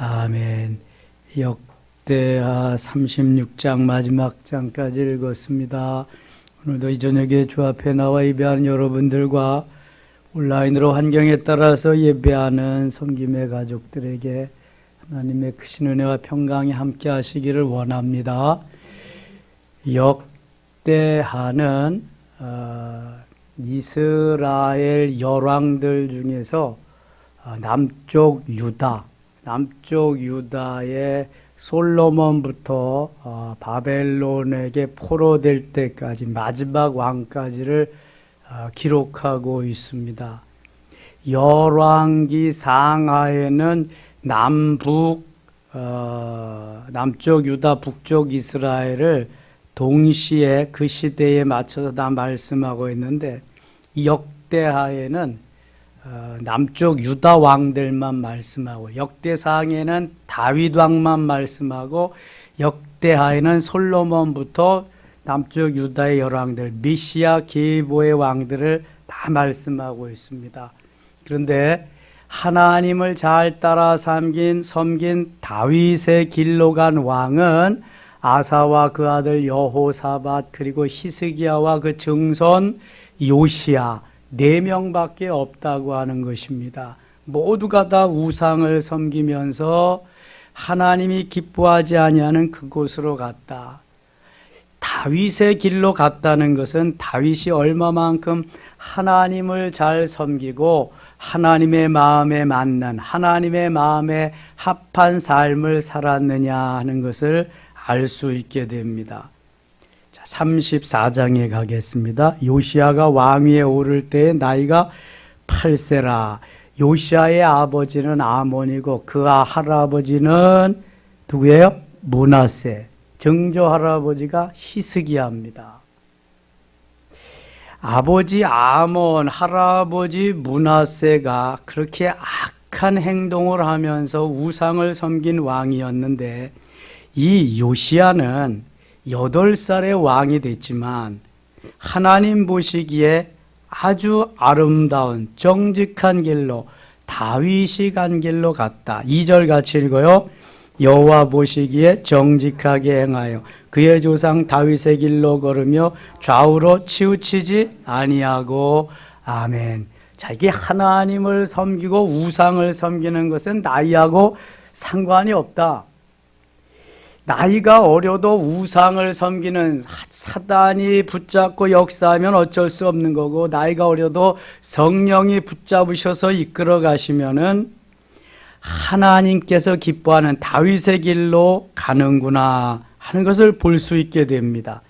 아멘. 역대하 36장 마지막 장까지 읽었습니다. 오늘도 이 저녁에 주 앞에 나와 예배하는 여러분들과 온라인으로 환경에 따라서 예배하는 섬김의 가족들에게 하나님의 크신 은혜와 평강이 함께 하시기를 원합니다. 역대하는 이스라엘 열왕들 중에서 남쪽 유다의 솔로몬부터 바벨론에게 포로될 때까지 마지막 왕까지를 기록하고 있습니다. 열왕기 상하에는 남쪽 유다, 북쪽 이스라엘을 동시에 그 시대에 맞춰서 다 말씀하고 있는데, 이 역대하에는 남쪽 유다 왕들만 말씀하고, 역대상에는 다윗 왕만 말씀하고, 역대하에는 솔로몬부터 남쪽 유다의 열왕들, 미시아 기보의 왕들을 다 말씀하고 있습니다. 그런데 하나님을 잘 따라 섬긴 다윗의 길로 간 왕은 아사와 그 아들 여호사밧, 그리고 히스기야와 그 증손 요시야 4명밖에 없다고 하는 것입니다. 모두가 다 우상을 섬기면서 하나님이 기뻐하지 아니하는 그곳으로 갔다. 다윗의 길로 갔다는 것은 다윗이 얼마만큼 하나님을 잘 섬기고 하나님의 마음에 맞는, 하나님의 마음에 합한 삶을 살았느냐 하는 것을 알 수 있게 됩니다. 34장에 가겠습니다. 요시야가 왕위에 오를 때의 나이가 8세라. 요시야의 아버지는 아몬이고 그 할아버지는 누구예요? 므낫세. 정조 할아버지가 히스기야입니다. 아버지 아몬, 할아버지 므낫세가 그렇게 악한 행동을 하면서 우상을 섬긴 왕이었는데, 이 요시야는 8살의 왕이 됐지만 하나님 보시기에 아주 아름다운 정직한 길로, 다윗이 간 길로 갔다. 2절 같이 읽어요. 여호와 보시기에 정직하게 행하여 그의 조상 다윗의 길로 걸으며 좌우로 치우치지 아니하고. 아멘. 자, 이게 하나님을 섬기고 우상을 섬기는 것은 나이하고 상관이 없다. 나이가 어려도 우상을 섬기는 사단이 붙잡고 역사하면 어쩔 수 없는 거고, 나이가 어려도 성령이 붙잡으셔서 이끌어 가시면은 하나님께서 기뻐하는 다윗의 길로 가는구나 하는 것을 볼 수 있게 됩니다.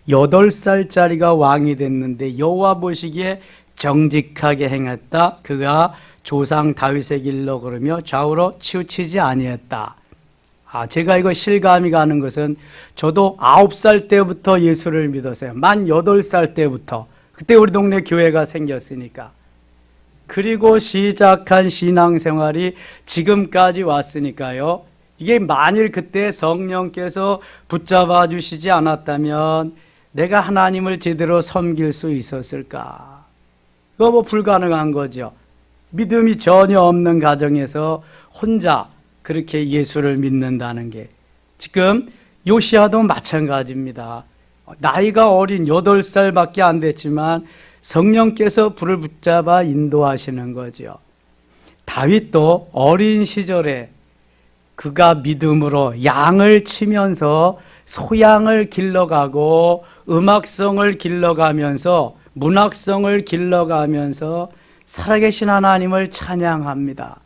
8살짜리가 왕이 됐는데 여호와 보시기에 정직하게 행했다. 그가 조상 다윗의 길로 걸으며 좌우로 치우치지 아니했다. 제가 이거 실감이 가는 것은, 저도 9살 때부터 예수를 믿었어요. 만 8살 때부터. 그때 우리 동네 교회가 생겼으니까. 그리고 시작한 신앙생활이 지금까지 왔으니까요. 이게 만일 그때 성령께서 붙잡아 주시지 않았다면 내가 하나님을 제대로 섬길 수 있었을까? 그거 불가능한 거죠. 믿음이 전혀 없는 가정에서 혼자 그렇게 예수를 믿는다는 게. 지금 요시야도 마찬가지입니다. 나이가 어린 8살밖에 안 됐지만 성령께서 불을 붙잡아 인도하시는 거죠. 다윗도 어린 시절에 그가 믿음으로 양을 치면서 소양을 길러가고 음악성을 길러가면서 문학성을 길러가면서 살아계신 하나님을 찬양합니다.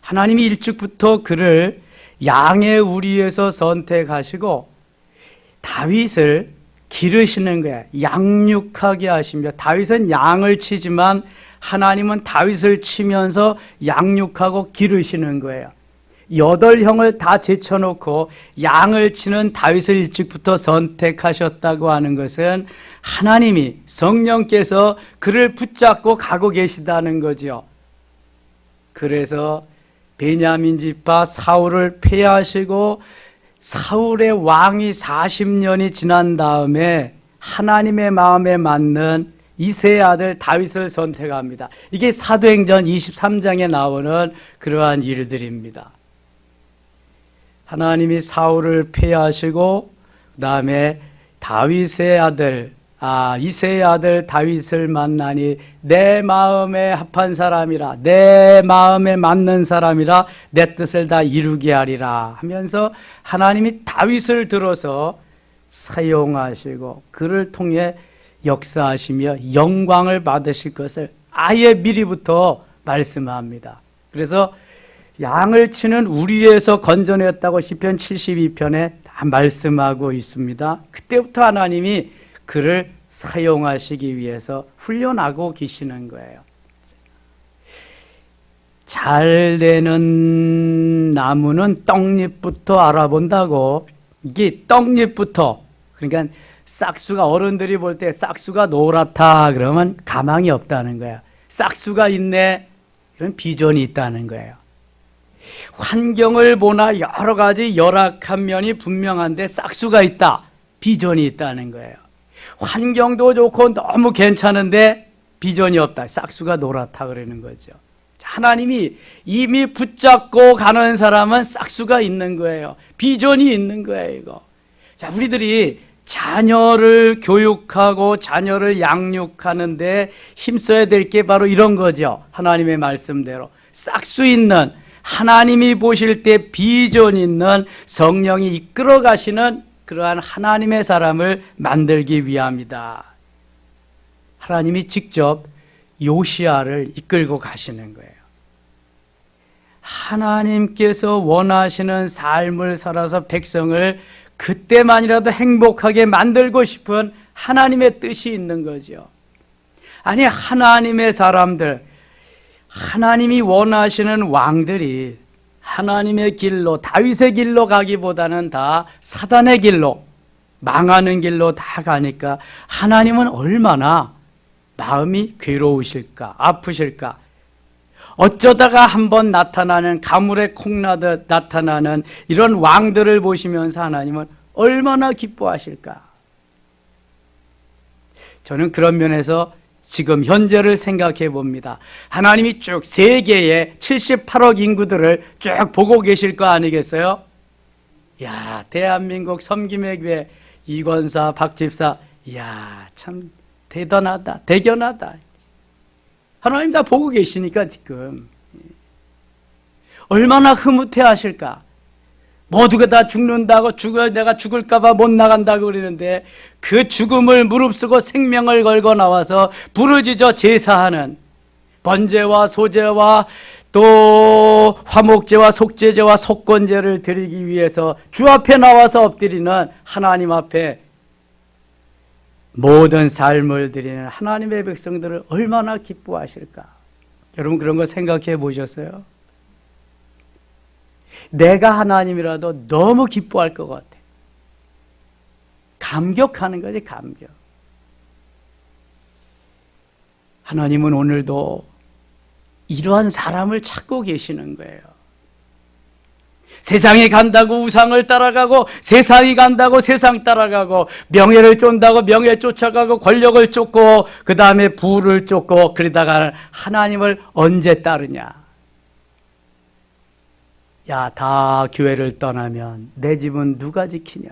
하나님이 일찍부터 그를 양의 우리에서 선택하시고 다윗을 기르시는 거예요. 양육하게 하시며, 다윗은 양을 치지만 하나님은 다윗을 치면서 양육하고 기르시는 거예요. 8형을 다 제쳐놓고 양을 치는 다윗을 일찍부터 선택하셨다고 하는 것은 하나님이, 성령께서 그를 붙잡고 가고 계시다는 거죠. 그래서 베냐민 지파 사울을 폐하시고 사울의 왕이 40년이 지난 다음에 하나님의 마음에 맞는 이새의 아들 다윗을 선택합니다. 이게 사도행전 23장에 나오는 그러한 일들입니다. 하나님이 사울을 폐하시고 그다음에 다윗의 아들 이새의 아들 다윗을 만나니 내 마음에 합한 사람이라, 내 마음에 맞는 사람이라, 내 뜻을 다 이루게 하리라 하면서 하나님이 다윗을 들어서 사용하시고 그를 통해 역사하시며 영광을 받으실 것을 아예 미리부터 말씀합니다. 그래서 양을 치는 우리에서 건져냈다고 시편 72편에 다 말씀하고 있습니다. 그때부터 하나님이 그를 사용하시기 위해서 훈련하고 계시는 거예요. 잘 되는 나무는 떡잎부터 알아본다고. 이게 떡잎부터, 그러니까 싹수가, 어른들이 볼 때 싹수가 노랗다 그러면 가망이 없다는 거예요. 싹수가 있네, 이런 비전이 있다는 거예요. 환경을 보나 여러 가지 열악한 면이 분명한데 싹수가 있다, 비전이 있다는 거예요. 환경도 좋고 너무 괜찮은데 비전이 없다, 싹수가 노랗다 그러는 거죠. 하나님이 이미 붙잡고 가는 사람은 싹수가 있는 거예요. 비전이 있는 거예요, 이거. 자, 우리들이 자녀를 교육하고 자녀를 양육하는데 힘써야 될 게 바로 이런 거죠. 하나님의 말씀대로 싹수 있는, 하나님이 보실 때 비전 있는, 성령이 이끌어 가시는 그러한 하나님의 사람을 만들기 위함이다. 하나님이 직접 요시야를 이끌고 가시는 거예요. 하나님께서 원하시는 삶을 살아서 백성을 그때만이라도 행복하게 만들고 싶은 하나님의 뜻이 있는 거죠. 아니, 하나님의 사람들, 하나님이 원하시는 왕들이 하나님의 길로, 다윗의 길로 가기보다는 다 사단의 길로, 망하는 길로 다 가니까 하나님은 얼마나 마음이 괴로우실까, 아프실까. 어쩌다가 한번 나타나는, 가물에 콩나듯 나타나는 이런 왕들을 보시면서 하나님은 얼마나 기뻐하실까. 저는 그런 면에서 지금 현재를 생각해 봅니다. 하나님이 쭉 세계의 78억 인구들을 쭉 보고 계실 거 아니겠어요? 야, 대한민국 섬김의 교회 이권사, 박집사, 야, 참 대단하다, 대견하다. 하나님 다 보고 계시니까 지금 얼마나 흐뭇해 하실까. 모두가 다 죽는다고, 내가 죽을까봐 못 나간다고 그러는데 그 죽음을 무릅쓰고 생명을 걸고 나와서 부르짖어 제사하는, 번제와 소제와 또 화목제와 속죄제와 속건제를 드리기 위해서 주 앞에 나와서 엎드리는 하나님 앞에 모든 삶을 드리는 하나님의 백성들을 얼마나 기뻐하실까. 여러분 그런 거 생각해 보셨어요? 내가 하나님이라도 너무 기뻐할 것 같아. 감격하는 거지, 감격. 하나님은 오늘도 이러한 사람을 찾고 계시는 거예요. 세상에 간다고 우상을 따라가고, 세상이 간다고 세상 따라가고, 명예를 쫓는다고 명예 쫓아가고, 권력을 쫓고, 그 다음에 부를 쫓고, 그러다가 하나님을 언제 따르냐. 야, 다 교회를 떠나면 내 집은 누가 지키냐.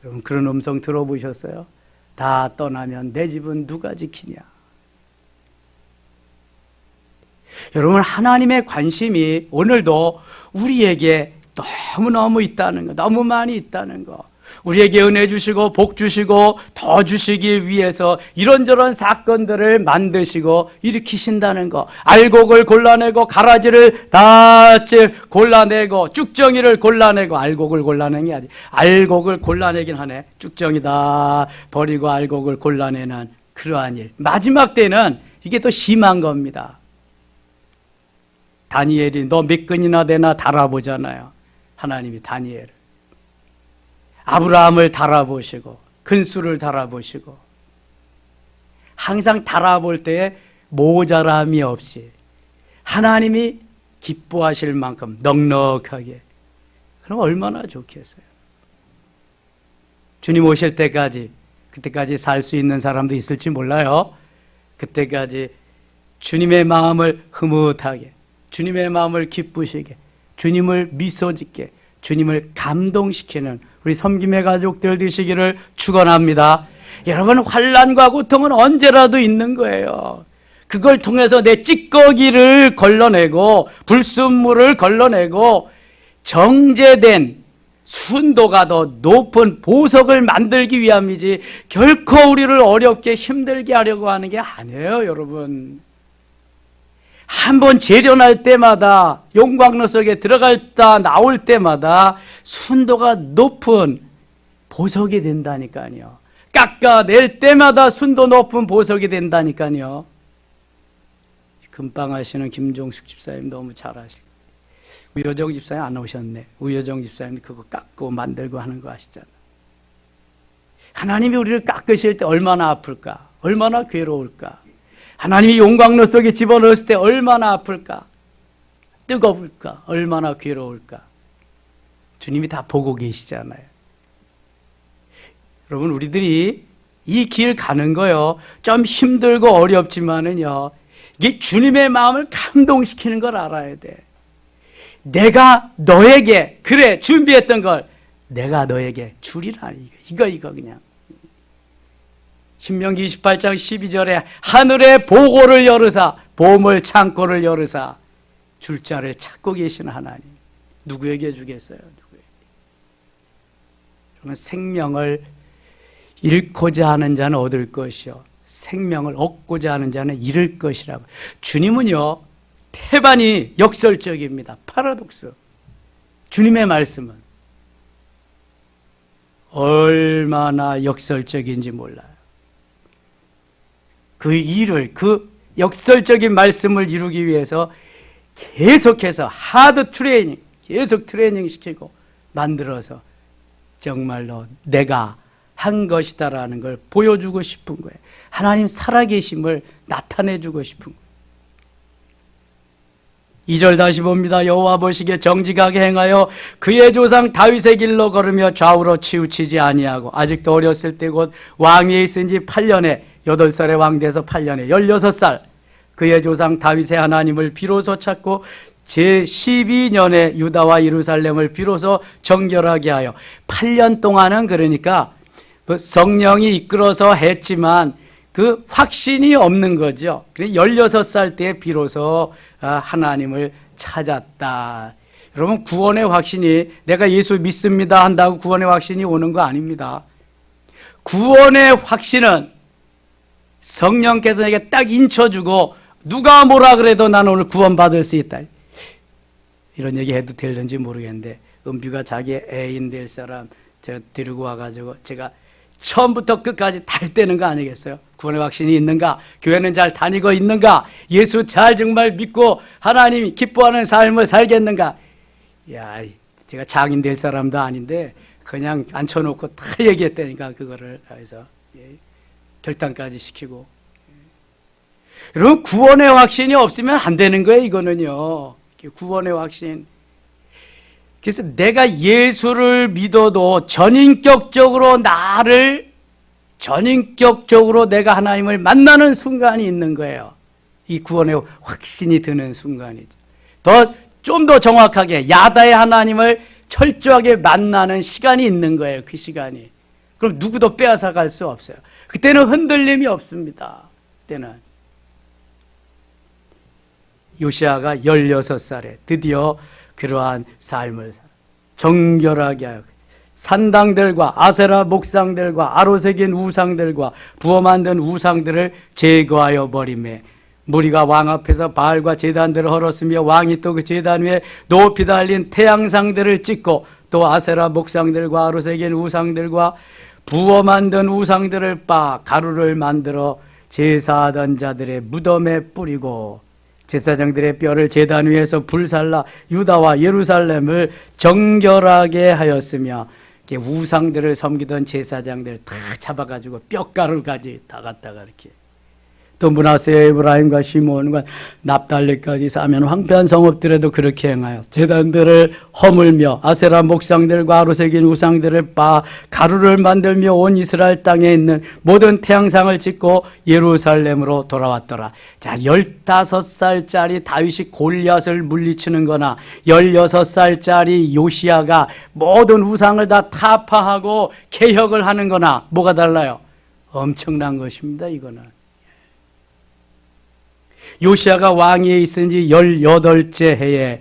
여러분 그런 음성 들어보셨어요? 다 떠나면 내 집은 누가 지키냐. 여러분 하나님의 관심이 오늘도 우리에게 너무너무 있다는 거, 너무 많이 있다는 거. 우리에게 은혜 주시고 복 주시고 더 주시기 위해서 이런저런 사건들을 만드시고 일으키신다는 거. 알곡을 골라내고 가라지를 다 골라내고, 쭉정이를 골라내고, 알곡을 골라내는 게 아니지, 알곡을 골라내긴 하네. 쭉정이 다 버리고 알곡을 골라내는 그러한 일. 마지막 때는 이게 또 심한 겁니다. 다니엘이 너 몇 건이나 되나 달아보잖아요. 하나님이 다니엘을. 아브라함을 달아보시고 근수를 달아보시고, 항상 달아볼 때에 모자람이 없이 하나님이 기뻐하실 만큼 넉넉하게. 그럼 얼마나 좋겠어요. 주님 오실 때까지, 그때까지 살 수 있는 사람도 있을지 몰라요. 그때까지 주님의 마음을 흐뭇하게, 주님의 마음을 기쁘시게, 주님을 미소 짓게, 주님을 감동시키는 우리 섬김의 가족들 되시기를 축원합니다. 여러분, 환난과 고통은 언제라도 있는 거예요. 그걸 통해서 내 찌꺼기를 걸러내고 불순물을 걸러내고 정제된 순도가 더 높은 보석을 만들기 위함이지 결코 우리를 어렵게 힘들게 하려고 하는 게 아니에요. 여러분, 한번 재련할 때마다 용광로 속에 들어갔다 나올 때마다 순도가 높은 보석이 된다니까요. 깎아낼 때마다 순도 높은 보석이 된다니까요. 금방하시는 김종숙 집사님 너무 잘하시고, 우여정 집사님 안 오셨네. 우여정 집사님 그거 깎고 만들고 하는 거 아시잖아요. 하나님이 우리를 깎으실 때 얼마나 아플까, 얼마나 괴로울까. 하나님이 용광로 속에 집어넣었을 때 얼마나 아플까, 뜨거울까, 얼마나 괴로울까. 주님이 다 보고 계시잖아요. 여러분, 우리들이 이 길 가는 거요, 좀 힘들고 어렵지만은요, 이게 주님의 마음을 감동시키는 걸 알아야 돼. 내가 너에게, 그래, 준비했던 걸 내가 너에게 주리라. 이거 그냥. 신명기 28장 12절에 하늘의 보고를 열으사, 보물 창고를 열으사 줄 자를 찾고 계신 하나님. 누구에게 주겠어요? 누구에게? 그러면 생명을 잃고자 하는 자는 얻을 것이요, 생명을 얻고자 하는 자는 잃을 것이라고. 주님은요, 태반이 역설적입니다. 파라독스. 주님의 말씀은 얼마나 역설적인지 몰라요. 그 일을, 그 역설적인 말씀을 이루기 위해서 계속해서 하드 트레이닝, 계속 트레이닝 시키고 만들어서 정말로 내가 한 것이다라는 걸 보여주고 싶은 거예요. 하나님 살아계심을 나타내주고 싶은 거예요. 2절 다시 봅니다. 여호와 보시기에 정직하게 행하여 그의 조상 다윗의 길로 걸으며 좌우로 치우치지 아니하고, 아직도 어렸을 때 곧 왕위에 있은 지 8년에, 8살에 왕 돼서 8년에 16살, 그의 조상 다윗의 하나님을 비로소 찾고 제12년에 유다와 예루살렘을 비로소 정결하게 하여. 8년 동안은 그러니까 성령이 이끌어서 했지만 그 확신이 없는 거죠. 16살 때 비로소 하나님을 찾았다. 여러분, 구원의 확신이 내가 예수 믿습니다 한다고 구원의 확신이 오는 거 아닙니다. 구원의 확신은 성령께서 내게 딱 인쳐주고 누가 뭐라 그래도 나는 오늘 구원받을 수 있다. 이런 얘기 해도 될는지 모르겠는데, 은비가 자기 애인 될 사람 제가 데리고 와가지고 제가 처음부터 끝까지 다 했다는 거 아니겠어요? 구원의 확신이 있는가? 교회는 잘 다니고 있는가? 예수 잘 정말 믿고 하나님이 기뻐하는 삶을 살겠는가? 야, 제가 장인 될 사람도 아닌데 그냥 앉혀놓고 다 얘기했다니까, 그거를. 그래서 결단까지 시키고. 여러분, 구원의 확신이 없으면 안 되는 거예요, 이거는요. 구원의 확신. 그래서 내가 예수를 믿어도 전인격적으로 내가 하나님을 만나는 순간이 있는 거예요. 이 구원의 확신이 드는 순간이죠. 좀 더 정확하게 야다의 하나님을 철저하게 만나는 시간이 있는 거예요. 그 시간이. 그럼 누구도 빼앗아 갈 수 없어요. 그때는 흔들림이 없습니다. 그때는. 요시아가 16살에 드디어 그러한 삶을 정결하게 하여 산당들과 아세라 목상들과 아로새긴 우상들과 부어 만든 우상들을 제거하여 버리매, 무리가 왕 앞에서 바알과 제단들을 헐었으며 왕이 또 그 제단 위에 높이 달린 태양상들을 찍고 또 아세라 목상들과 아로새긴 우상들과 부어 만든 우상들을 빻아 가루를 만들어 제사하던 자들의 무덤에 뿌리고 제사장들의 뼈를 제단 위에서 불살라 유다와 예루살렘을 정결하게 하였으며, 우상들을 섬기던 제사장들 다 잡아가지고 뼈가루까지 다 갖다가 이렇게 또 므낫세, 에브라임과 시몬과 납달리까지 사면 황폐한 성읍들에도 그렇게 행하여 제단들을 허물며 아세라 목상들과 아로새긴 우상들을 빻아 가루를 만들며 온 이스라엘 땅에 있는 모든 태양상을 짓고 예루살렘으로 돌아왔더라. 자, 15살짜리 다윗이 골리앗을 물리치는 거나 16살짜리 요시야가 모든 우상을 다 타파하고 개혁을 하는 거나 뭐가 달라요? 엄청난 것입니다. 이거는 요시야가 왕위에 있은 지 18째 해에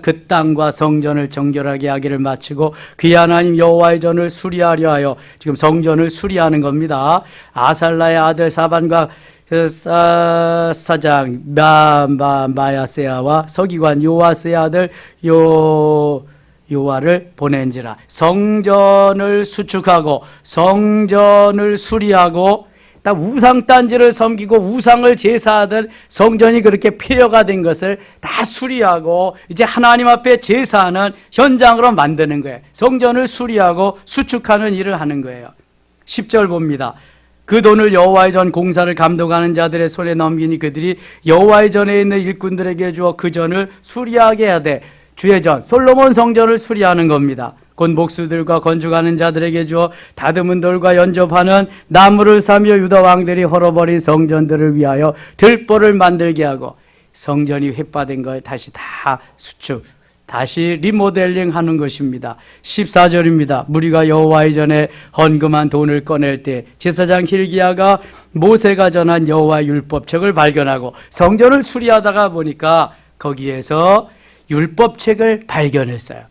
그 땅과 성전을 정결하게 하기를 마치고 그의 하나님 여호와의 전을 수리하려 하여 지금 성전을 수리하는 겁니다. 아살라의 아들 사반과 사장 마야세아와 서기관 요아스의 아들 요아를 보낸지라. 성전을 수축하고 성전을 수리하고 우상단지를 섬기고 우상을 제사하던 성전이 그렇게 폐허가 된 것을 다 수리하고 이제 하나님 앞에 제사하는 현장으로 만드는 거예요. 성전을 수리하고 수축하는 일을 하는 거예요. 10절 봅니다. 그 돈을 여호와의 전 공사를 감독하는 자들의 손에 넘기니 그들이 여호와의 전에 있는 일꾼들에게 주어 그 전을 수리하게 하되, 주의 전 솔로몬 성전을 수리하는 겁니다. 곧 목수들과 건축하는 자들에게 주어 다듬은 돌과 연접하는 나무를 사며 유다 왕들이 헐어버린 성전들을 위하여 들보를 만들게 하고 성전이 훼파된 걸 다시 다 수축, 다시 리모델링 하는 것입니다. 14절입니다. 무리가 여호와의 전에 헌금한 돈을 꺼낼 때 제사장 hil기야가 모세가 전한 여호와의 율법책을 발견하고 성전을 수리하다가 보니까 거기에서 율법책을 발견했어요.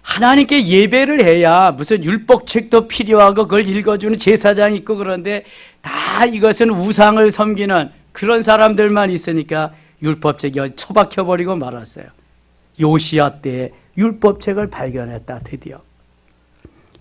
하나님께 예배를 해야 무슨 율법책도 필요하고 그걸 읽어주는 제사장이 있고, 그런데 다 이것은 우상을 섬기는 그런 사람들만 있으니까 율법책이 처박혀버리고 말았어요. 요시야 때에 율법책을 발견했다. 드디어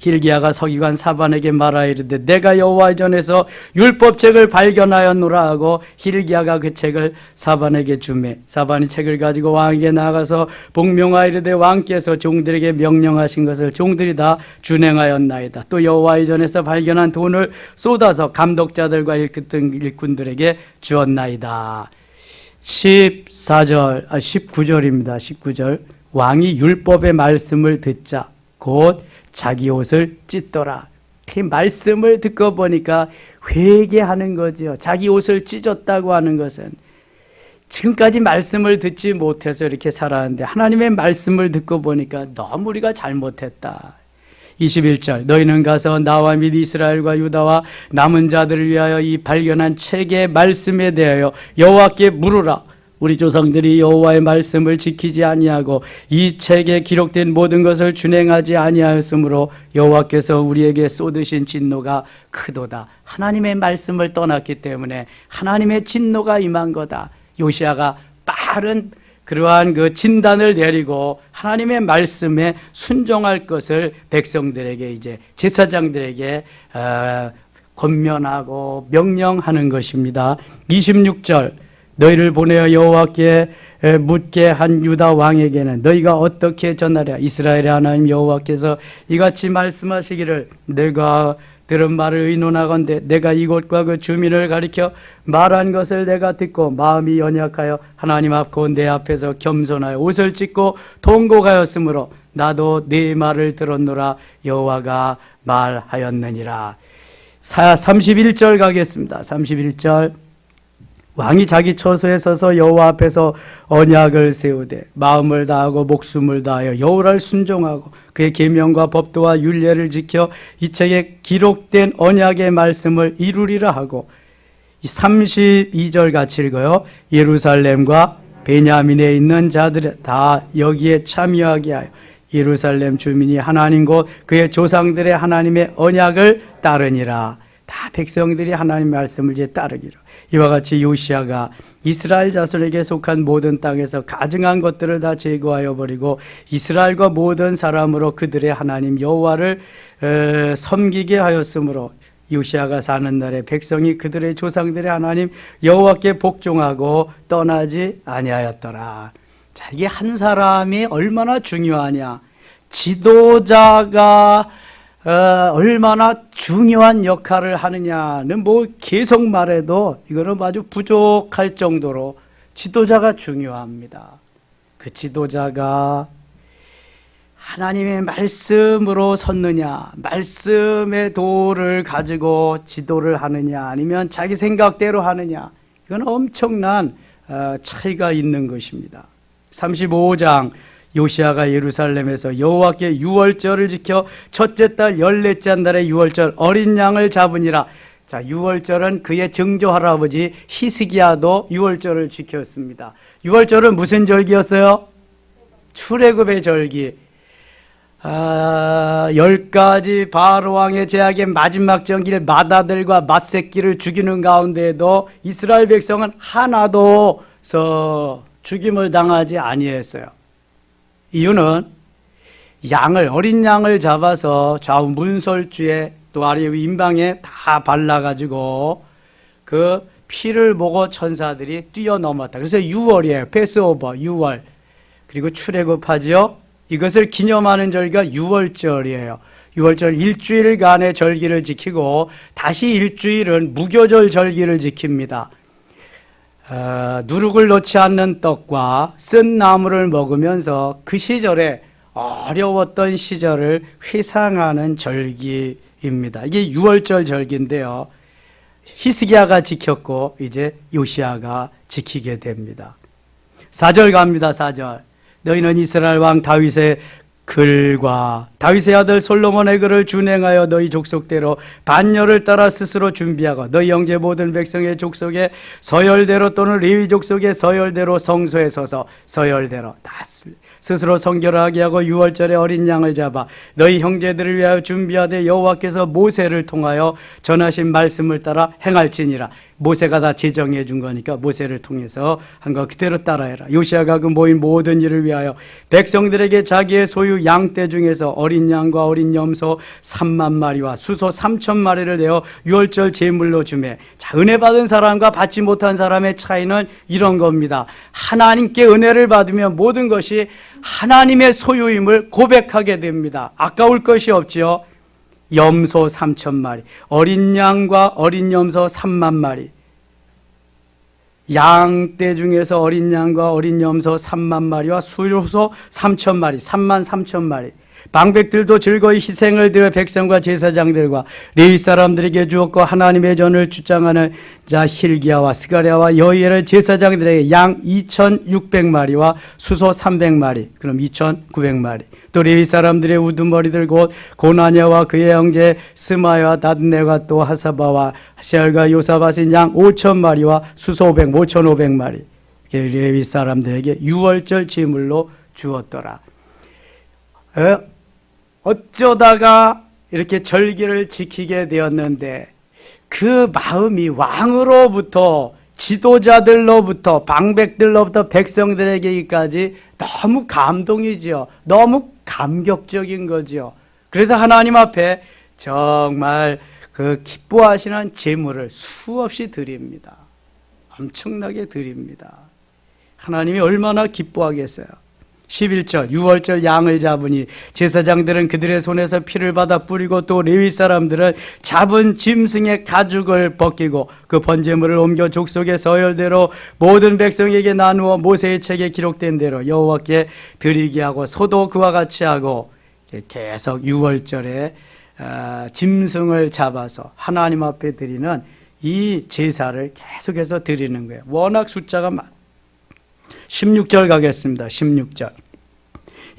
hil기야가 서기관 사반에게 말하여 이르되 내가 여호와의 전에서 율법책을 발견하였노라 하고 hil기야가 그 책을 사반에게 주매 사반이 책을 가지고 왕에게 나가서 복명하여 이르되 왕께서 종들에게 명령하신 것을 종들이 다 준행하였나이다. 또 여호와의 전에서 발견한 돈을 쏟아서 감독자들과 일꾼들에게 주었나이다. 19절입니다. 19절. 왕이 율법의 말씀을 듣자 곧 자기 옷을 찢더라. 그 말씀을 듣고 보니까 회개하는 거죠. 자기 옷을 찢었다고 하는 것은 지금까지 말씀을 듣지 못해서 이렇게 살았는데 하나님의 말씀을 듣고 보니까 너무 우리가 잘못했다. 21절. 너희는 가서 나와 및 이스라엘과 유다와 남은 자들을 위하여 이 발견한 책의 말씀에 대하여 여호와께 물으라. 우리 조상들이 여호와의 말씀을 지키지 아니하고 이 책에 기록된 모든 것을 준행하지 아니하였으므로 여호와께서 우리에게 쏟으신 진노가 크도다. 하나님의 말씀을 떠났기 때문에 하나님의 진노가 임한 거다. 요시야가 빠른 그러한 그 진단을 내리고 하나님의 말씀에 순종할 것을 백성들에게, 이제 제사장들에게 권면하고 명령하는 것입니다. 26절. 너희를 보내어 여호와께 묻게 한 유다 왕에게는 너희가 어떻게 전하랴. 이스라엘의 하나님 여호와께서 이같이 말씀하시기를 내가 들은 말을 의논하건대 내가 이곳과 그 주민을 가리켜 말한 것을 내가 듣고 마음이 연약하여 하나님 앞고 내 앞에서 겸손하여 옷을 찢고 통곡하였으므로 나도 네 말을 들었노라. 여호와가 말하였느니라. 31절 가겠습니다. 31절. 왕이 자기 처소에 서서 여호와 앞에서 언약을 세우되 마음을 다하고 목숨을 다하여 여호와를 순종하고 그의 계명과 법도와 율례를 지켜 이 책에 기록된 언약의 말씀을 이루리라 하고, 32절 같이 읽어요. 예루살렘과 베냐민에 있는 자들 다 여기에 참여하게 하여 예루살렘 주민이 하나님 곧 그의 조상들의 하나님의 언약을 따르니라. 다 백성들이 하나님 말씀을 이제 따르기로. 이와 같이 요시야가 이스라엘 자손에게 속한 모든 땅에서 가증한 것들을 다 제거하여 버리고 이스라엘과 모든 사람으로 그들의 하나님 여호와를 섬기게 하였으므로 요시야가 사는 날에 백성이 그들의 조상들의 하나님 여호와께 복종하고 떠나지 아니하였더라. 자, 이게 한 사람이 얼마나 중요하냐. 지도자가 얼마나 중요한 역할을 하느냐는 뭐 계속 말해도 이거는 아주 부족할 정도로 지도자가 중요합니다. 그 지도자가 하나님의 말씀으로 섰느냐, 말씀의 도를 가지고 지도를 하느냐, 아니면 자기 생각대로 하느냐, 이건 엄청난 차이가 있는 것입니다. 35장 요시아가 예루살렘에서 여호와께 유월절을 지켜 첫째 달 14째 날에 유월절 어린 양을 잡으니라. 자, 유월절은 그의 증조 할아버지 히스기야도 유월절을 지켰습니다. 유월절은 무슨 절기였어요? 출애굽의 절기. 10가지 바로왕의 제약의 마지막 전기를 맏아들과 맏새끼를 죽이는 가운데에도 이스라엘 백성은 하나도 죽임을 당하지 아니했어요. 이유는 어린 양을 잡아서 좌우 문설주에 또 아래 임방에 다 발라가지고 그 피를 보고 천사들이 뛰어넘었다. 그래서 6월이에요. 패스오버 6월. 그리고 출애굽하죠. 이것을 기념하는 절기가 6월절이에요. 6월절 일주일간의 절기를 지키고 다시 일주일은 무교절 절기를 지킵니다. 누룩을 넣지 않는 떡과 쓴 나물을 먹으면서 그 시절에 어려웠던 시절을 회상하는 절기입니다. 이게 6월절 절기인데요. 히스기야가 지켰고 이제 요시야가 지키게 됩니다. 4절 갑니다. 4절. 너희는 이스라엘 왕 다윗의 글과 다윗의 아들 솔로몬의 글을 준행하여 너희 족속대로 반열을 따라 스스로 준비하고 너희 형제 모든 백성의 족속의 서열대로 또는 레위 족속의 서열대로 성소에 서서 서열대로 다 스스로 성결하게 하고 유월절에 어린 양을 잡아 너희 형제들을 위하여 준비하되 여호와께서 모세를 통하여 전하신 말씀을 따라 행할지니라. 모세가 다 제정해 준 거니까 모세를 통해서 한 거 그대로 따라해라. 요시아가 그 모인 모든 일을 위하여 백성들에게 자기의 소유 양떼 중에서 어린 양과 어린 염소 3만 마리와 수소 3천 마리를 내어 유월절 제물로 주매. 자, 은혜 받은 사람과 받지 못한 사람의 차이는 이런 겁니다. 하나님께 은혜를 받으면 모든 것이 하나님의 소유임을 고백하게 됩니다. 아까울 것이 없지요. 염소 3천 마리, 어린 양과 어린 염소 3만 마리, 양떼 중에서 어린 양과 어린 염소 3만 마리와 수소 3천 마리, 3만 3천 마리. 방백들도 즐거이 희생을 드려 백성과 제사장들과 레위 사람들에게 주었고 하나님의 전을 주장하는 자 hil기야와 스가랴와 여이엘의 제사장들에게 양 2,600마리와 수소 300마리, 그럼 2,900마리. 또 레위 사람들의 우두머리들 곧 고나냐와 그의 형제 스마야와 다드네가 또 하사바와 하시알과 요사밭인 양 5,000마리와 수소 5,500마리. 레위 사람들에게 유월절 제물로 주었더라. 어쩌다가 이렇게 절기를 지키게 되었는데 그 마음이 왕으로부터 지도자들로부터 방백들로부터 백성들에게까지 너무 감동이지요. 너무 감격적인 거지요. 그래서 하나님 앞에 정말 그 기뻐하시는 제물을 수없이 드립니다. 엄청나게 드립니다. 하나님이 얼마나 기뻐하겠어요. 11절 유월절 양을 잡으니 제사장들은 그들의 손에서 피를 받아 뿌리고 또 레위 사람들은 잡은 짐승의 가죽을 벗기고 그 번제물을 옮겨 족속의 서열대로 모든 백성에게 나누어 모세의 책에 기록된 대로 여호와께 드리게 하고 소도 그와 같이 하고 계속 유월절에 짐승을 잡아서 하나님 앞에 드리는 이 제사를 계속해서 드리는 거예요. 워낙 숫자가 16절 가겠습니다. 16절.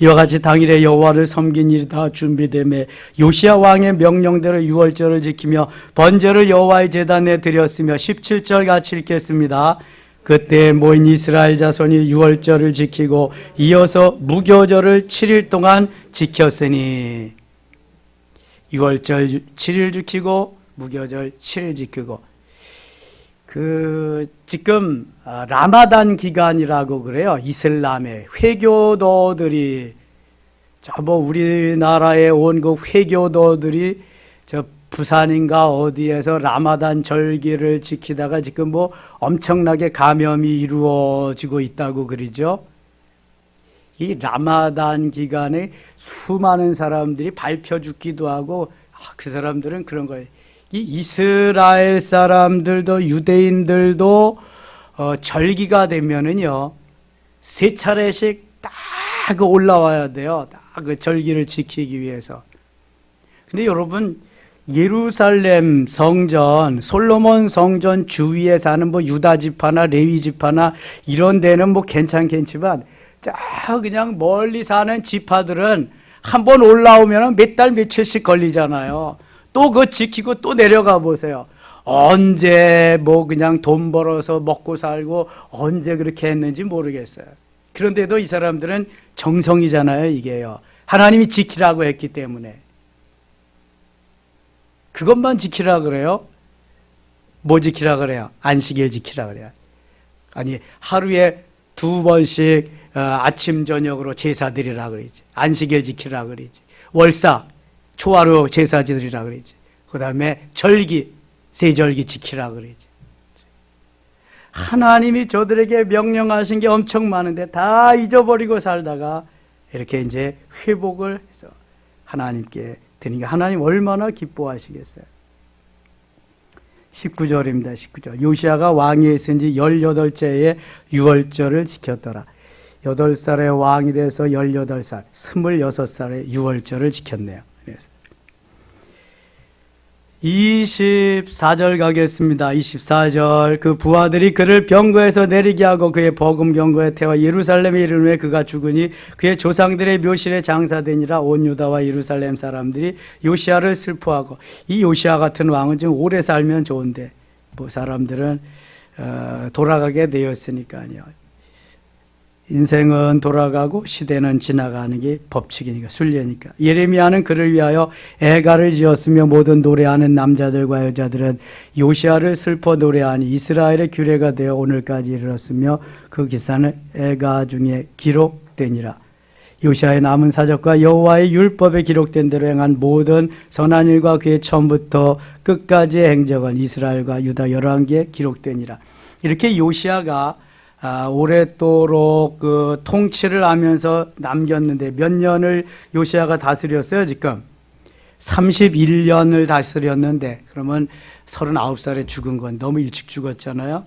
이와 같이 당일에 여호와를 섬긴 일이 다 준비되매 요시야 왕의 명령대로 유월절을 지키며 번제를 여호와의 제단에 드렸으며 17절 같이 읽겠습니다. 그때 모인 이스라엘 자손이 유월절을 지키고 이어서 무교절을 7일 동안 지켰으니 유월절 7일 지키고 무교절 7일 지키고 지금 라마단 기간이라고 그래요. 이슬람의 회교도들이 우리나라에 온 그 회교도들이 부산인가 어디에서 라마단 절기를 지키다가 지금 엄청나게 감염이 이루어지고 있다고 그러죠. 이 라마단 기간에 수많은 사람들이 밟혀 죽기도 하고, 그 사람들은 그런 거예요. 이 이스라엘 사람들도 유대인들도 절기가 되면은요 3차례씩 딱 올라와야 돼요. 딱 그 절기를 지키기 위해서. 근데 여러분, 예루살렘 성전, 솔로몬 성전 주위에 사는 뭐 유다 지파나 레위 지파나 이런 데는 뭐 괜찮겠지만, 그냥 멀리 사는 지파들은 한번 올라오면 몇 달 며칠씩 걸리잖아요. 또 그거 지키고 또 내려가 보세요. 언제 뭐 그냥 돈 벌어서 먹고 살고 언제 그렇게 했는지 모르겠어요. 그런데도 이 사람들은 정성이잖아요, 이게요. 하나님이 지키라고 했기 때문에. 그것만 지키라 그래요? 뭐 지키라 그래요? 안식일 지키라 그래요. 아니, 하루에 2번씩 아침 저녁으로 제사 드리라 그러지. 안식일 지키라 그러지. 월사 초하루 제사 드리라 그러지. 그 다음에 절기 세절기 지키라 그러지. 하나님이 저들에게 명령하신 게 엄청 많은데 다 잊어버리고 살다가 이렇게 이제 회복을 해서 하나님께 드리니까 하나님 얼마나 기뻐하시겠어요. 19절입니다. 19절. 요시아가 왕위에 있은 지 18째에 유월절을 지켰더라. 8살에 왕이 돼서 18살, 26살에 유월절을 지켰네요. 24절 가겠습니다. 24절. 그 부하들이 그를 병거에서 내리게 하고 그의 버금 병거에 태워 예루살렘에 이르매 그가 죽으니 그의 조상들의 묘실에 장사되니라. 온 유다와 예루살렘 사람들이 요시아를 슬퍼하고, 이 요시아 같은 왕은 좀 오래 살면 좋은데 뭐 사람들은 돌아가게 되었으니까요. 인생은 돌아가고 시대는 지나가는 게 법칙이니까, 순례니까. 예레미야는 그를 위하여 애가를 지었으며 모든 노래하는 남자들과 여자들은 요시아를 슬퍼 노래하니 이스라엘의 규례가 되어 오늘까지 이르렀으며 그 기사는 애가 중에 기록되니라. 요시아의 남은 사적과 여호와의 율법에 기록된 대로 행한 모든 선한 일과 그의 처음부터 끝까지의 행적은 이스라엘과 유다 열왕기에 기록되니라. 이렇게 요시아가 오랫도록 그 통치를 하면서 남겼는데, 몇 년을 요시아가 다스렸어요? 지금 31년을 다스렸는데, 그러면 39살에 죽은 건 너무 일찍 죽었잖아요.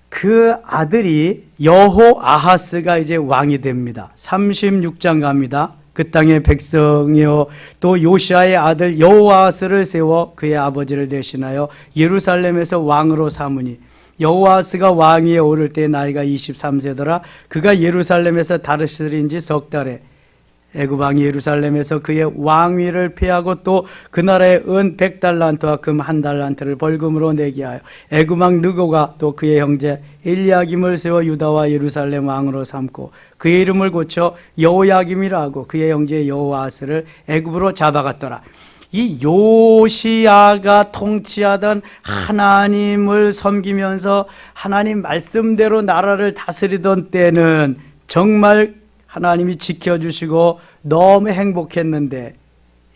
그 아들이 여호아하스가 이제 왕이 됩니다. 36장 갑니다. 그 땅의 백성이요 또 요시아의 아들 여호아하스를 세워 그의 아버지를 대신하여 예루살렘에서 왕으로 삼으니, 여호아스가 왕위에 오를 때 나이가 23세더라. 그가 예루살렘에서 다스린 지 석 달에 애굽 왕이 예루살렘에서 그의 왕위를 폐하고 또 그 나라의 은 100달란트와 금 1달란트를 벌금으로 내게 하여 애굽 왕 느고가 또 그의 형제 엘리야김을 세워 유다와 예루살렘 왕으로 삼고 그의 이름을 고쳐 여호야김이라 하고 그의 형제 여호아스를 애굽으로 잡아갔더라. 이 요시아가 통치하던 하나님을 섬기면서 하나님 말씀대로 나라를 다스리던 때는 정말 하나님이 지켜주시고 너무 행복했는데,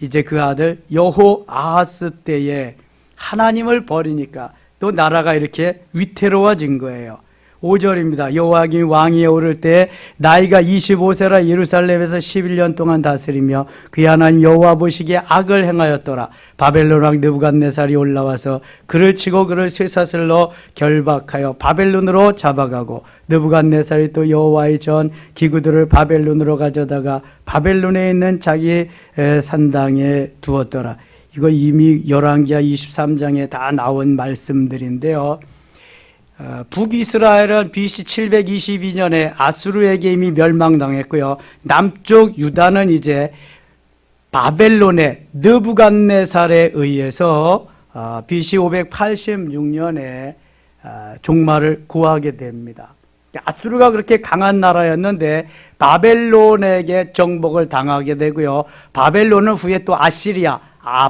이제 그 아들 여호아하스 때에 하나님을 버리니까 또 나라가 이렇게 위태로워진 거예요. 5절입니다. 여호야김이 왕위에 오를 때 나이가 25세라 예루살렘에서 11년 동안 다스리며 그의 하나님 여호와 보시기에 악을 행하였더라. 바벨론 왕 느부갓네살이 올라와서 그를 치고 그를 쇠사슬로 결박하여 바벨론으로 잡아가고, 느부갓네살이 또 여호와의 전 기구들을 바벨론으로 가져다가 바벨론에 있는 자기 산당에 두었더라. 이거 이미 열왕기하 23장에 다 나온 말씀들인데요. 북이스라엘은 BC 722년에 아수르에게 이미 멸망당했고요. 남쪽 유다는 이제 바벨론의 느부갓네살에 의해서 BC 586년에 종말을 구하게 됩니다. 아수르가 그렇게 강한 나라였는데 바벨론에게 정복을 당하게 되고요. 바벨론은 후에 또 아시리아,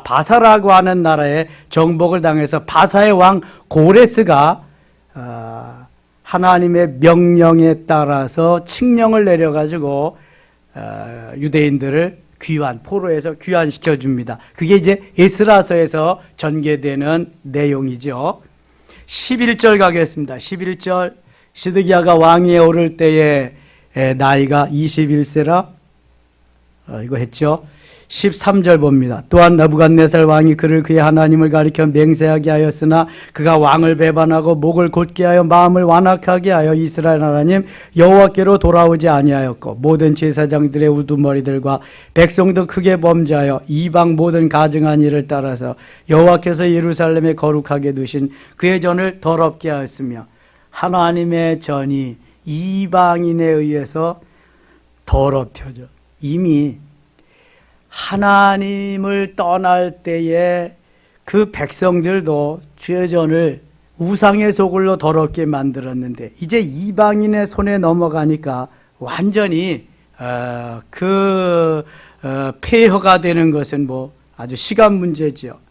바사라고 하는 나라에 정복을 당해서 바사의 왕 고레스가 하나님의 명령에 따라서 칙령을 내려가지고 유대인들을 포로에서 귀환시켜 줍니다. 그게 이제 에스라서에서 전개되는 내용이죠. 11절 가겠습니다. 11절. 시드기야가 왕위에 오를 때에 나이가 21세라 이거 했죠. 13절 봅니다. 또한 느부갓네살 왕이 그를 그의 하나님을 가리켜 맹세하게 하였으나 그가 왕을 배반하고 목을 곧게 하여 마음을 완악하게 하여 이스라엘 하나님 여호와께로 돌아오지 아니하였고 모든 제사장들의 우두머리들과 백성도 크게 범죄하여 이방 모든 가증한 일을 따라서 여호와께서 예루살렘에 거룩하게 두신 그의 전을 더럽게 하였으며 하나님의 전이 이방인에 의해서 더럽혀져. 이미 하나님을 떠날 때에 그 백성들도 주의 전을 우상의 소굴로 더럽게 만들었는데 이제 이방인의 손에 넘어가니까 완전히 폐허가 되는 것은 뭐 아주 시간 문제지요.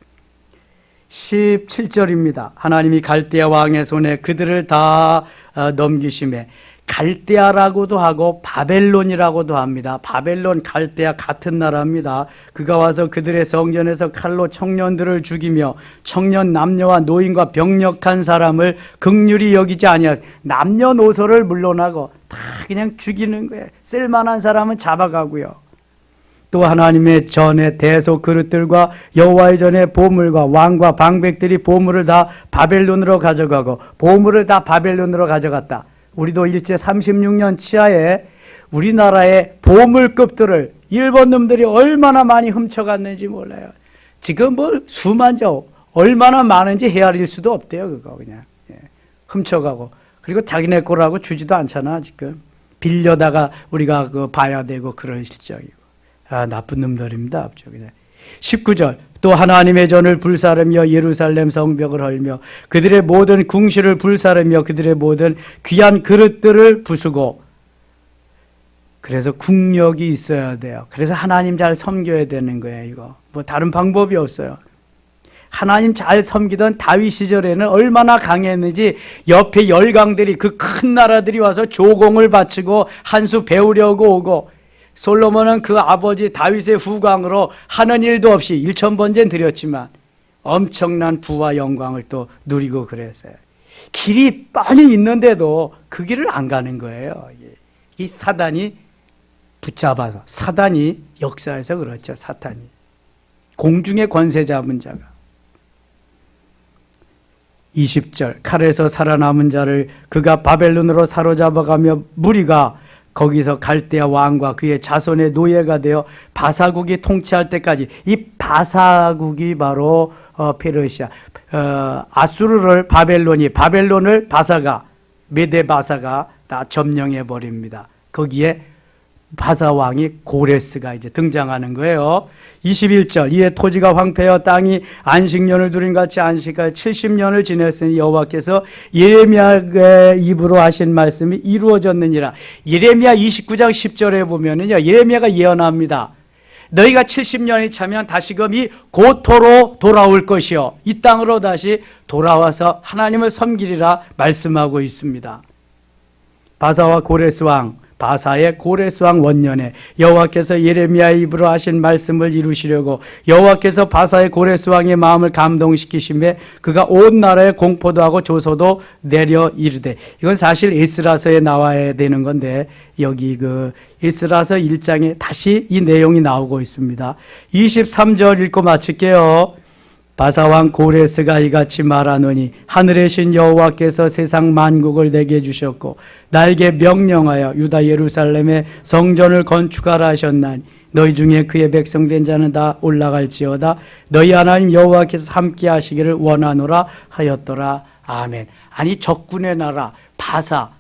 17절입니다. 하나님이 갈대아 왕의 손에 그들을 다 넘기심에 갈대아라고도 하고 바벨론이라고도 합니다. 바벨론, 갈대아 같은 나라입니다. 그가 와서 그들의 성전에서 칼로 청년들을 죽이며 청년 남녀와 노인과 병력한 사람을 긍휼히 여기지 아니하였어요. 남녀노소를 물러나고 다 그냥 죽이는 거예요. 쓸만한 사람은 잡아가고요. 또 하나님의 전에 대속 그릇들과 여호와의 전에 보물과 왕과 방백들이 보물을 다 바벨론으로 가져가고 보물을 다 바벨론으로 가져갔다. 우리도 일제 36년 치하에 우리나라의 보물급들을 일본 놈들이 얼마나 많이 훔쳐갔는지 몰라요. 지금 뭐 수만저 얼마나 많은지 헤아릴 수도 없대요. 그거 그냥 훔쳐가고 그리고 자기네 거라고 주지도 않잖아. 지금 빌려다가 우리가 그 봐야 되고 그럴 실정이고. 나쁜 놈들입니다. 19절 또 하나님의 전을 불사르며 예루살렘 성벽을 헐며 그들의 모든 궁실을 불사르며 그들의 모든 귀한 그릇들을 부수고. 그래서 국력이 있어야 돼요. 그래서 하나님 잘 섬겨야 되는 거예요. 이거 뭐 다른 방법이 없어요. 하나님 잘 섬기던 다윗 시절에는 얼마나 강했는지 옆에 열강들이 그 큰 나라들이 와서 조공을 바치고 한 수 배우려고 오고, 솔로몬은 그 아버지 다윗의 후광으로 하는 일도 없이 1000번째 드렸지만 엄청난 부와 영광을 또 누리고 그랬어요. 길이 뻔히 있는데도 그 길을 안 가는 거예요. 이 사단이 붙잡아서, 사단이 역사에서 그렇죠. 사탄이 공중의 권세 잡은 자가. 20절 칼에서 살아남은 자를 그가 바벨론으로 사로잡아가며 무리가 거기서 갈대아 왕과 그의 자손의 노예가 되어 바사국이 통치할 때까지. 이 바사국이 바로 페르시아, 아수르를 바벨론을 바사가, 메데 바사가 다 점령해 버립니다. 거기에 바사 왕이 고레스가 이제 등장하는 거예요. 21절 이에 토지가 황폐하여 땅이 안식년을 누린 같이 안식하여 70년을 지냈으니 여호와께서 예레미야의 입으로 하신 말씀이 이루어졌느니라. 예레미야 29장 10절에 보면은요, 예레미야가 예언합니다. 너희가 70년이 차면 다시금 이 고토로 돌아올 것이요 이 땅으로 다시 돌아와서 하나님을 섬기리라 말씀하고 있습니다. 바사와 고레스 왕, 바사의 고레스 왕 원년에 여호와께서 예레미야의 입으로 하신 말씀을 이루시려고 여호와께서 바사의 고레스 왕의 마음을 감동시키심에 그가 온 나라에 공포도 하고 조소도 내려 이르되. 이건 사실 에스라서에 나와야 되는 건데 여기 그 에스라서 1장에 다시 이 내용이 나오고 있습니다. 23절 읽고 마칠게요. 바사왕 고레스가 이같이 말하노니 하늘의 신 여호와께서 세상 만국을 내게 주셨고 나에게 명령하여 유다 예루살렘에 성전을 건축하라 하셨나니 너희 중에 그의 백성된 자는 다 올라갈지어다. 너희 하나님 여호와께서 함께 하시기를 원하노라 하였더라. 아멘. 아니 적군의 나라 바사,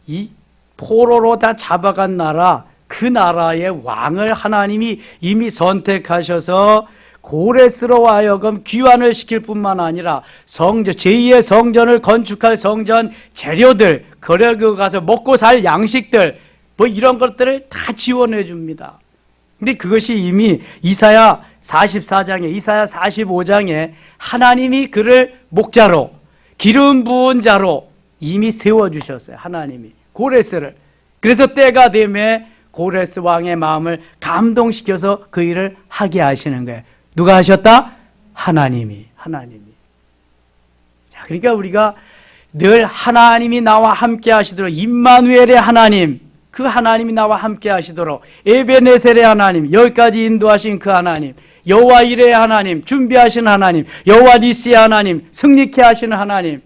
이 포로로 다 잡아간 나라, 그 나라의 왕을 하나님이 이미 선택하셔서 고레스로 하여금 귀환을 시킬 뿐만 아니라 성전, 제2의 성전을 건축할 성전 재료들, 거기 가서 먹고 살 양식들, 뭐 이런 것들을 다 지원해 줍니다. 근데 그것이 이미 이사야 44장에, 이사야 45장에 하나님이 그를 목자로, 기름 부은 자로 이미 세워주셨어요. 하나님이 고레스를. 그래서 때가 되면 고레스 왕의 마음을 감동시켜서 그 일을 하게 하시는 거예요. 누가 하셨다? 하나님이. 자, 그러니까 우리가 늘 하나님이 나와 함께 하시도록 임마누엘의 하나님, 그 하나님이 나와 함께 하시도록 에베네셀의 하나님, 여기까지 인도하신 그 하나님, 여호와 이레의 하나님, 준비하신 하나님, 여호와 니스의 하나님, 승리케 하시는 하나님,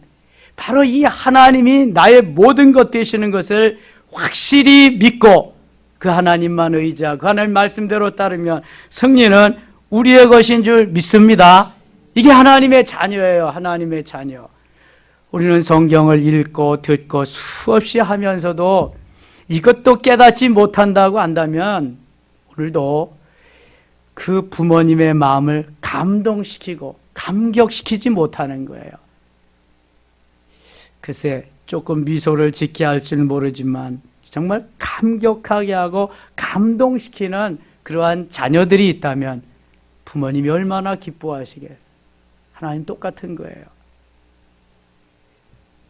바로 이 하나님이 나의 모든 것 되시는 것을 확실히 믿고 그 하나님만 의지하고 그 하나님 말씀대로 따르면 승리는 우리의 것인 줄 믿습니다. 이게 하나님의 자녀예요. 하나님의 자녀. 우리는 성경을 읽고 듣고 수없이 하면서도 이것도 깨닫지 못한다고 한다면 오늘도 그 부모님의 마음을 감동시키고 감격시키지 못하는 거예요. 글쎄 조금 미소를 짓게 할지는 모르지만 정말 감격하게 하고 감동시키는 그러한 자녀들이 있다면 부모님이 얼마나 기뻐하시겠어요. 하나님 똑같은 거예요.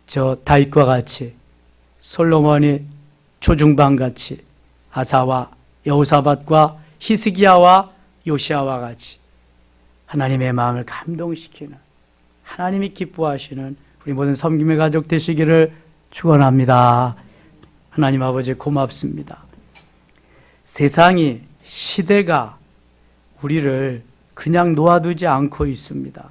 저 다윗과 같이, 솔로몬이 초중반같이, 아사와 여호사밧과 히스기야와 요시야와 같이 하나님의 마음을 감동시키는, 하나님이 기뻐하시는 우리 모든 섬김의 가족 되시기를 축원합니다. 하나님 아버지 고맙습니다. 세상이, 시대가 우리를 그냥 놓아두지 않고 있습니다.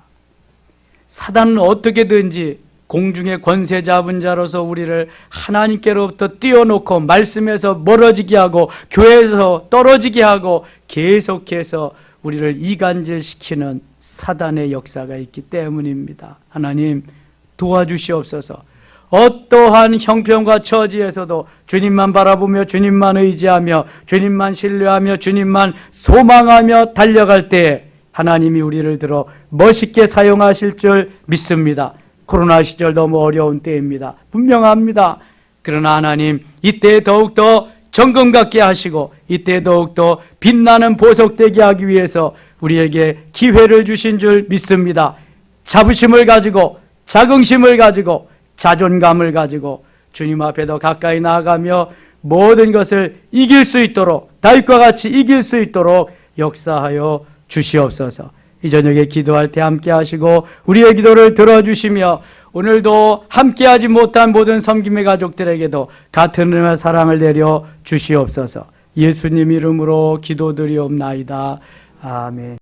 사단은 어떻게든지 공중의 권세 잡은 자로서 우리를 하나님께로부터 띄워놓고 말씀에서 멀어지게 하고 교회에서 떨어지게 하고 계속해서 우리를 이간질시키는 사단의 역사가 있기 때문입니다. 하나님 도와주시옵소서. 어떠한 형편과 처지에서도 주님만 바라보며 주님만 의지하며 주님만 신뢰하며 주님만 소망하며 달려갈 때에 하나님이 우리를 들어 멋있게 사용하실 줄 믿습니다. 코로나 시절 너무 어려운 때입니다. 분명합니다. 그러나 하나님 이때 더욱더 정금 갖게 하시고 이때 더욱더 빛나는 보석 되게 하기 위해서 우리에게 기회를 주신 줄 믿습니다. 자부심을 가지고 자긍심을 가지고 자존감을 가지고 주님 앞에 더 가까이 나아가며 모든 것을 이길 수 있도록 다윗과 같이 이길 수 있도록 역사하여 주시옵소서. 이 저녁에 기도할 때 함께 하시고 우리의 기도를 들어주시며 오늘도 함께하지 못한 모든 섬김의 가족들에게도 같은 은혜와 사랑을 내려 주시옵소서. 예수님 이름으로 기도드리옵나이다. 아멘.